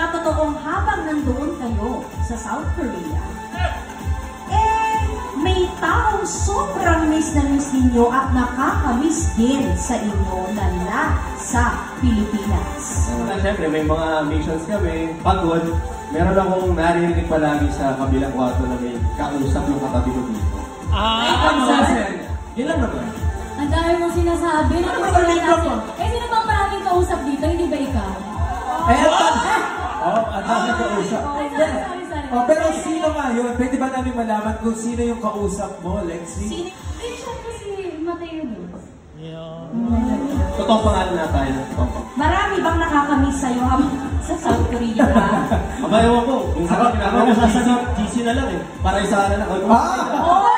Patotoong habang nandoon kayo sa South Korea, may taong sobrang miss na miss ninyo at nakakamiss din sa inyo na nasa Pilipinas. Siyempre, may mga missions kami, pagod. Meron akong narinig palagi sa kabilang kwarto na may kausap yung katabi ko dito. Yun lang naman. Ang dami mong sinasabi. Sino bang maraming kausap dito? Hindi ba ikaw? Ang dami kausap. Pero sino nga yun? Pwede ba namin malaman kung sino yung kausap mo, Lexi? Siyempre si Mateo Diaz. Totoo pangalan na tayo. Marami bang nakakamiss sa'yo sa South Korea? Mabayaw ko. Yung sa akin, GC na lang eh. Para isa na lang. Oh!